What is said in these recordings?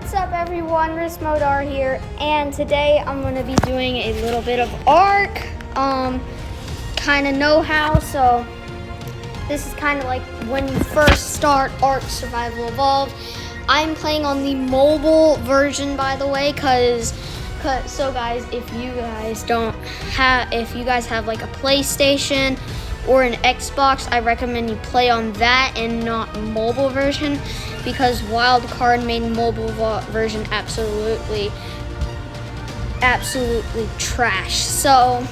What's up everyone, Rismodar here, and today I'm going to be doing a little bit of Ark, kind of know-how. So this is kind of like when you first start Ark Survival Evolved. I'm playing on the mobile version, by the way, so guys, if you guys have like a PlayStation or an Xbox, I recommend you play on that and not mobile version, because Wildcard made mobile version absolutely trash. So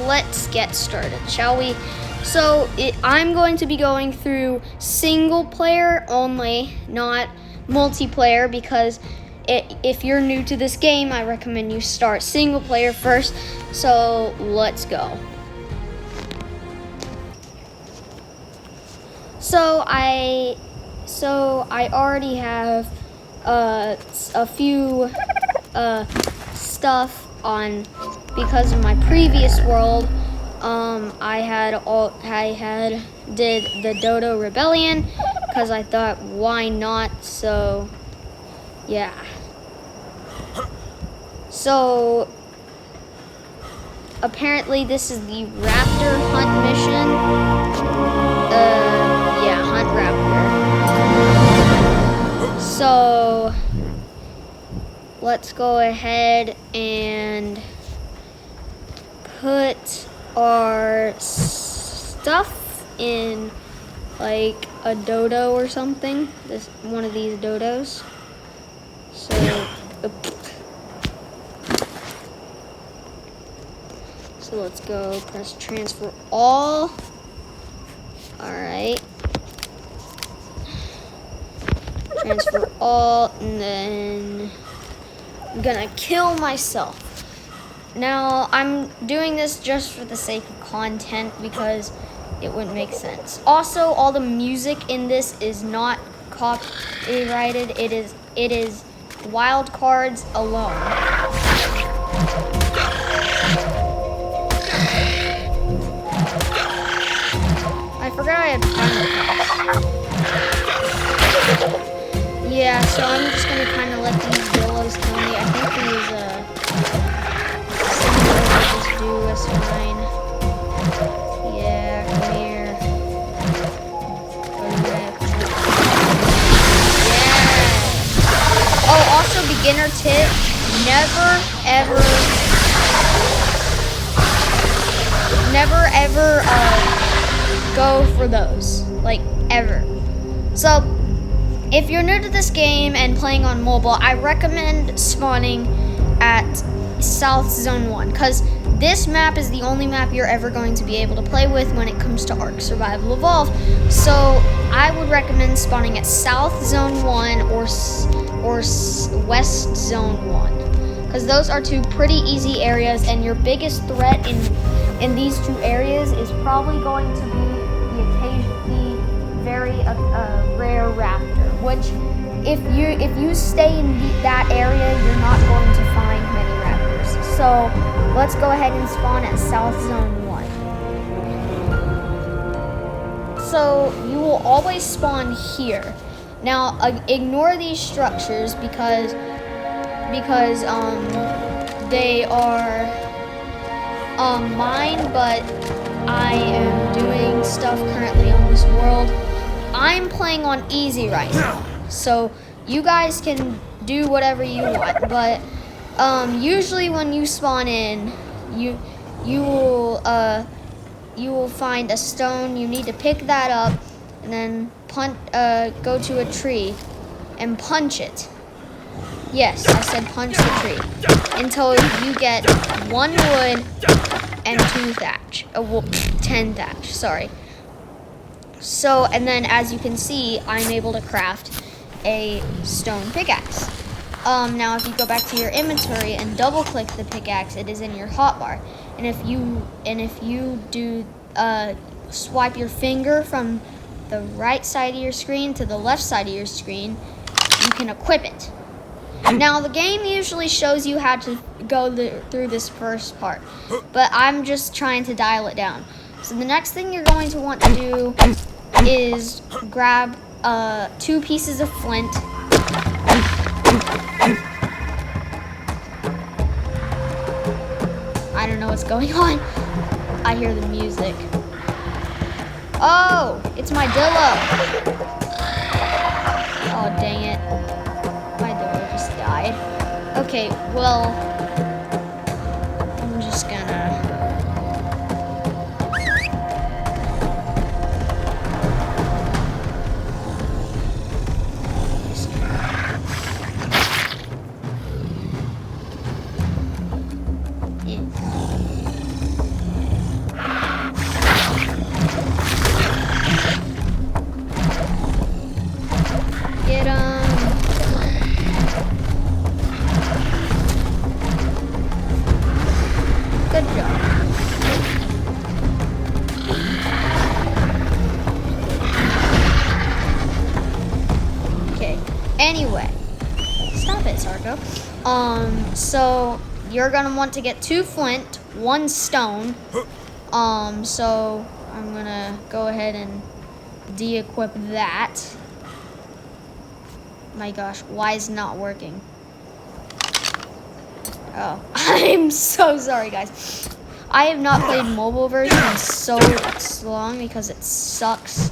let's get started, shall we? So I'm going to be going through single player only, not multiplayer, because if you're new to this game, I recommend you start single player first. So let's go. So I already have a few stuff on, because of my previous world. I did the Dodo Rebellion because I thought, why not? So yeah. So apparently this is the Raptor Hunt mission. Hunt Raptor. So let's go ahead and put our stuff in like a dodo or something. One of these dodos. So let's go press transfer all. Alright. Transfer all, and then I'm gonna kill myself. Now, I'm doing this just for the sake of content because it wouldn't make sense. Also, all the music in this is not copyrighted. It is Wildcards alone. I forgot I had fun. Yeah, so I'm just gonna kind of let these willows kill me. I think these just do us fine. Yeah, come here. Go next. Yeah. Oh, also beginner tip: never ever go for those, like, ever. So if you're new to this game and playing on mobile, I recommend spawning at South Zone 1, because this map is the only map you're ever going to be able to play with when it comes to Ark Survival Evolved. So I would recommend spawning at South Zone 1 or West Zone 1, because those are two pretty easy areas, and your biggest threat in these two areas is probably going to be the very rare raptor, which if you stay in that area, you're not going to find many raptors. So let's go ahead and spawn at South Zone 1. So you will always spawn here. Now ignore these structures because they are mine, but I am doing stuff currently on this world. I'm playing on easy right now, so you guys can do whatever you want. But usually when you spawn in, you will find a stone. You need to pick that up and then go to a tree and punch it. Yes, I said punch the tree until you get 1 wood and 2 thatch. 10 thatch, sorry. So, and then as you can see, I'm able to craft a stone pickaxe. Now if you go back to your inventory and double click the pickaxe, it is in your hotbar. And if you do swipe your finger from the right side of your screen to the left side of your screen, you can equip it. Now the game usually shows you how to go through this first part, but I'm just trying to dial it down. So the next thing you're going to want to do is grab 2 pieces of flint I don't know what's going on. I hear the music. Oh, it's my Dillo. Oh, dang it. My Dillo just died. Okay, well, I'm just gonna... Get him. Good job. Okay. Anyway. Stop it, Sarko. So you're gonna want to get 2 flint, 1 stone. So I'm gonna go ahead and de-equip that. My gosh, why is it not working? Oh, I'm so sorry, guys. I have not played mobile version in so long because it sucks.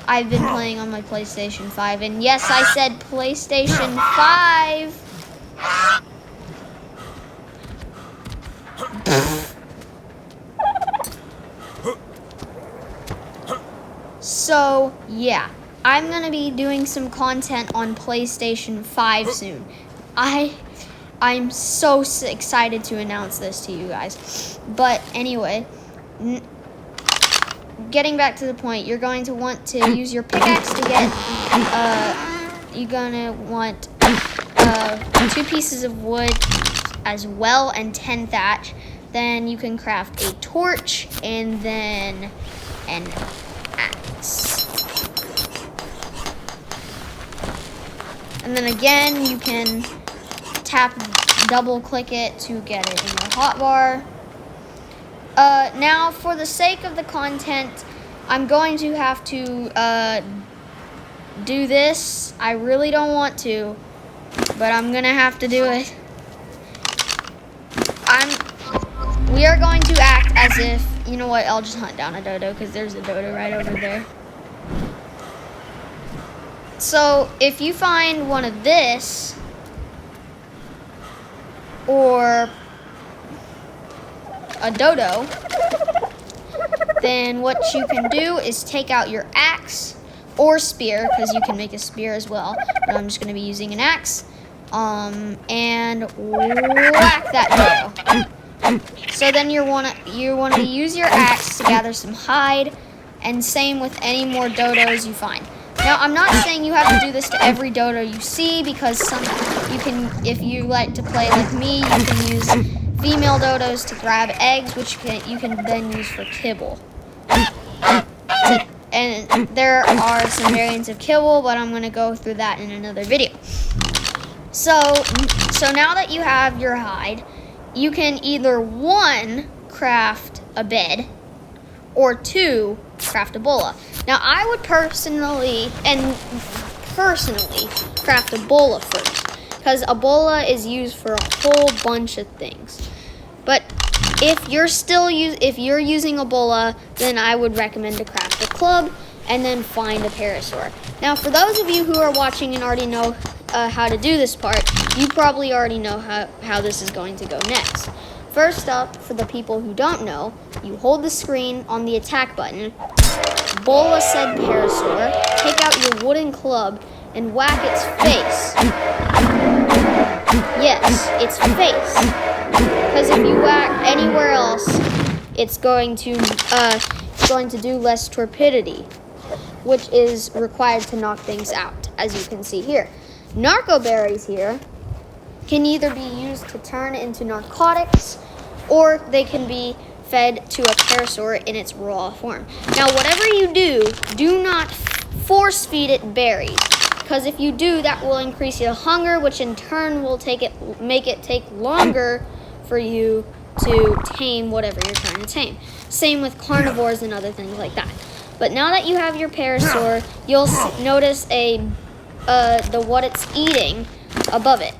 I've been playing on my PlayStation 5, and yes, I said PlayStation 5. So, yeah. I'm gonna be doing some content on PlayStation 5 soon. I'm so excited to announce this to you guys. But anyway, getting back to the point, you're going to want to use your pickaxe to get, you're gonna want 2 pieces of wood as well and 10 thatch. Then you can craft a torch and then an axe. And then again, you can double click it to get it in your hotbar. Now, for the sake of the content, I'm going to have to do this. I really don't want to, but I'm gonna have to do it. We are going to act as if, you know what, I'll just hunt down a dodo because there's a dodo right over there. So, if you find one of this, or a dodo, then what you can do is take out your axe or spear, because you can make a spear as well, but I'm just going to be using an axe, and whack that dodo. So then you want to use your axe to gather some hide, and same with any more dodos you find. Now, I'm not saying you have to do this to every dodo you see, because if you like to play like me, you can use female dodos to grab eggs, which you can then use for kibble. And there are some variants of kibble, but I'm going to go through that in another video. So now that you have your hide, you can either 1, craft a bed, or 2, craft a bola. Now, I would personally craft a bola first, because a bola is used for a whole bunch of things. But if you're using a bola, then I would recommend to craft a club and then find a parasaur. Now, for those of you who are watching and already know how to do this part, you probably already know how this is going to go next. First up, for the people who don't know, you hold the screen on the attack button, bola said parasaur, take out your wooden club, and whack its face. Yes, its face. Because if you whack anywhere else, it's going to do less torpidity, which is required to knock things out, as you can see here. Narco berries here can either be used to turn into narcotics, or they can be fed to a parasaur in its raw form. Now, whatever you do not force feed it berries, because if you do, that will increase your hunger, which in turn will make it take longer for you to tame whatever you're trying to tame. Same with carnivores and other things like that. But now that you have your parasaur, you'll notice what it's eating above it.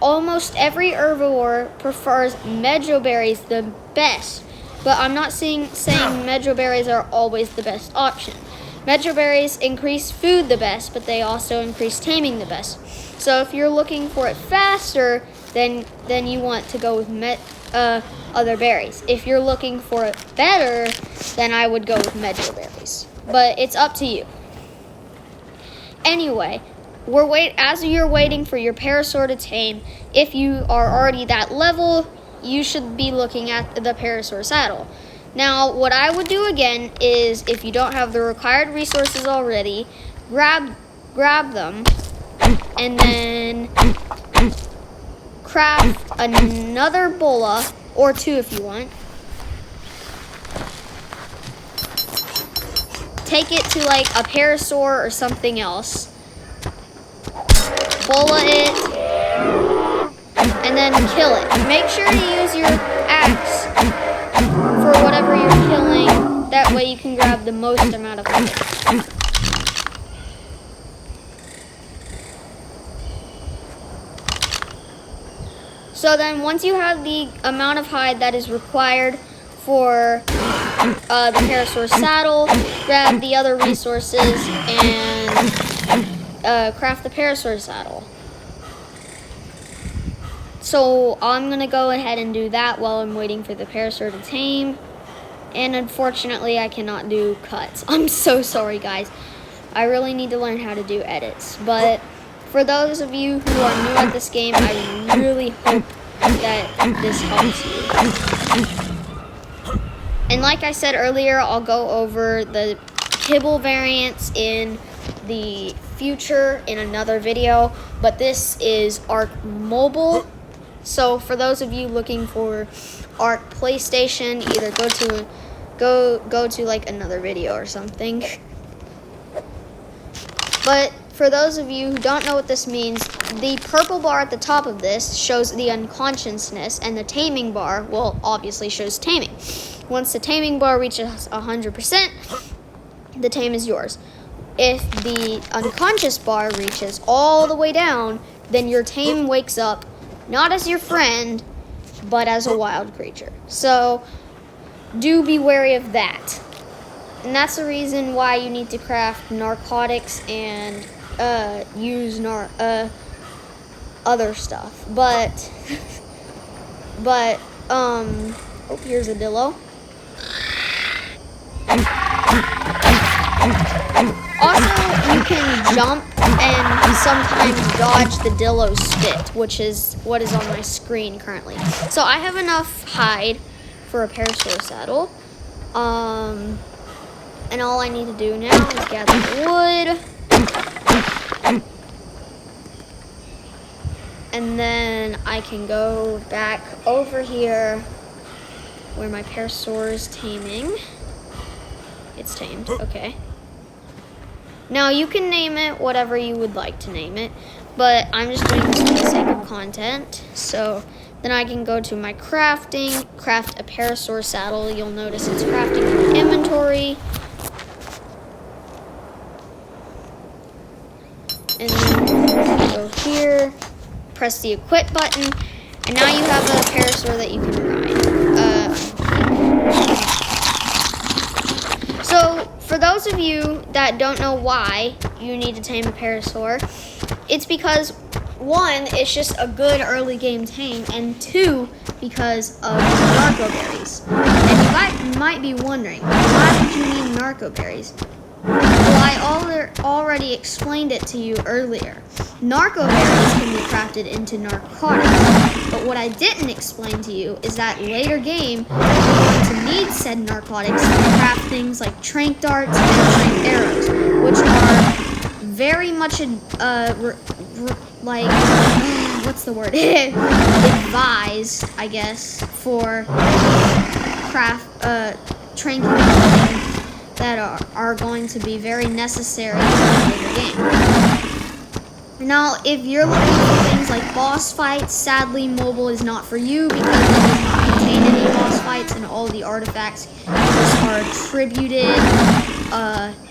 almost every herbivore prefers mejoberries the best, but I'm not saying mejoberries are always the best option. Mejoberries increase food the best, but they also increase taming the best. So if you're looking for it faster, then you want to go with other berries. If you're looking for it better, then I would go with mejoberries. But it's up to you. Anyway, as you're waiting for your parasaur to tame, if you are already that level, you should be looking at the parasaur saddle. Now, what I would do again is, if you don't have the required resources already, grab them, and then craft another bola, or 2 if you want. Take it to like a parasaur or something else. Bola it, and then kill it. Make sure to use your axe for whatever you're killing. That way you can grab the most amount of hide. So then once you have the amount of hide that is required for the parasaur saddle, grab the other resources and craft the parasaur saddle. So I'm going to go ahead and do that while I'm waiting for the parasaur to tame. And unfortunately, I cannot do cuts. I'm so sorry, guys. I really need to learn how to do edits. But for those of you who are new at this game, I really hope that this helps you. And like I said earlier, I'll go over the kibble variants in the future in another video. But this is Ark Mobile. So for those of you looking for Ark PlayStation, either go to like another video or something. But for those of you who don't know what this means, the purple bar at the top of this shows the unconsciousness, and the taming bar, well, obviously shows taming. Once the taming bar reaches 100%, the tame is yours. If the unconscious bar reaches all the way down, then your tame wakes up not as your friend, but as a wild creature. So do be wary of that. And that's the reason why you need to craft narcotics and use other stuff. But oh, here's a dillo. Also, you can jump and sometimes dodge the dillo spit, which is what is on my screen currently. So I have enough hide for a parasaur saddle. And all I need to do now is gather wood. And then I can go back over here where my parasaur is taming. It's tamed, okay. Now you can name it whatever you would like to name it, but I'm just doing this for the sake of content. So then I can go to my crafting, craft a parasaur saddle. You'll notice it's crafting in the inventory. And then go here, press the equip button, and now you have a parasaur that you can ride. So for those of you that don't know why you need to tame a parasaur, it's because 1, it's just a good early game tame, and 2, because of narco berries. And you might be wondering, why would you need narco berries? Well, I already explained it to you earlier. Narco berries can be crafted into narcotics, but what I didn't explain to you is that later game, you're going to need said narcotics to craft things like trank darts and trank arrows, which are very much advised, I guess, for tranking things that are going to be very necessary in the later game. Now, if you're looking for things like boss fights, sadly, mobile is not for you because it does not contain any boss fights, and all the artifacts are attributed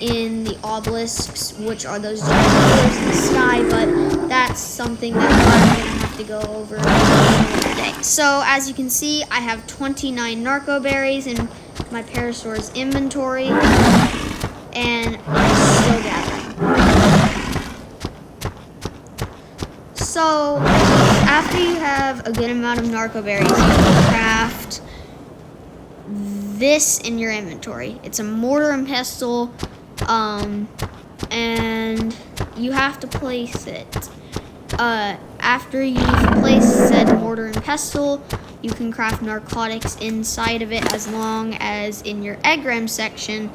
in the obelisks, which are those giant pillars in the sky, but that's something that I'm going to have to go over today. So as you can see, I have 29 narco berries in my Parasaur's inventory, and I'm still gathering. So after you have a good amount of narco berries, you can craft this in your inventory. It's a mortar and pestle, and you have to place it. After you've placed said mortar and pestle, you can craft narcotics inside of it, as long as in your engram section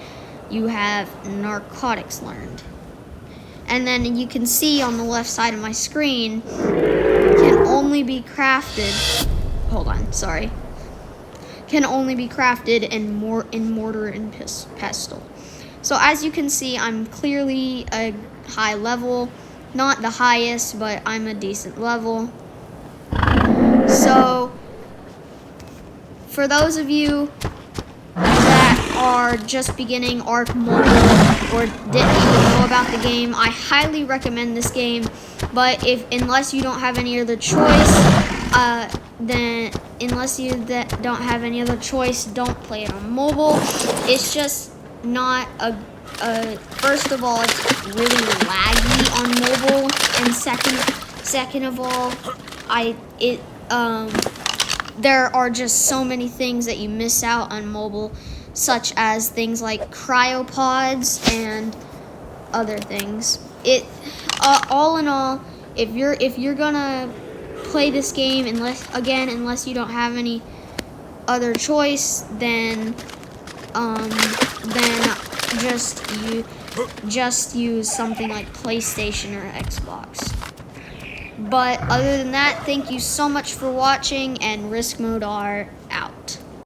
you have narcotics learned. And then you can see on the left side of my screen, can only be crafted, can only be crafted in mortar and pestle. So as you can see, I'm clearly a high level, not the highest, but I'm a decent level. So for those of you that are just beginning Ark Mobile or didn't even know about the game, I highly recommend this game. But unless you don't have any other choice, don't play it on mobile. It's just not first of all, it's really laggy on mobile, and second of all, there are just so many things that you miss out on mobile, such as things like cryopods and other things. All in all, if you're gonna play this game, unless you don't have any other choice, then just use something like PlayStation or Xbox. But other than that, thank you so much for watching, and Risk Mode are out.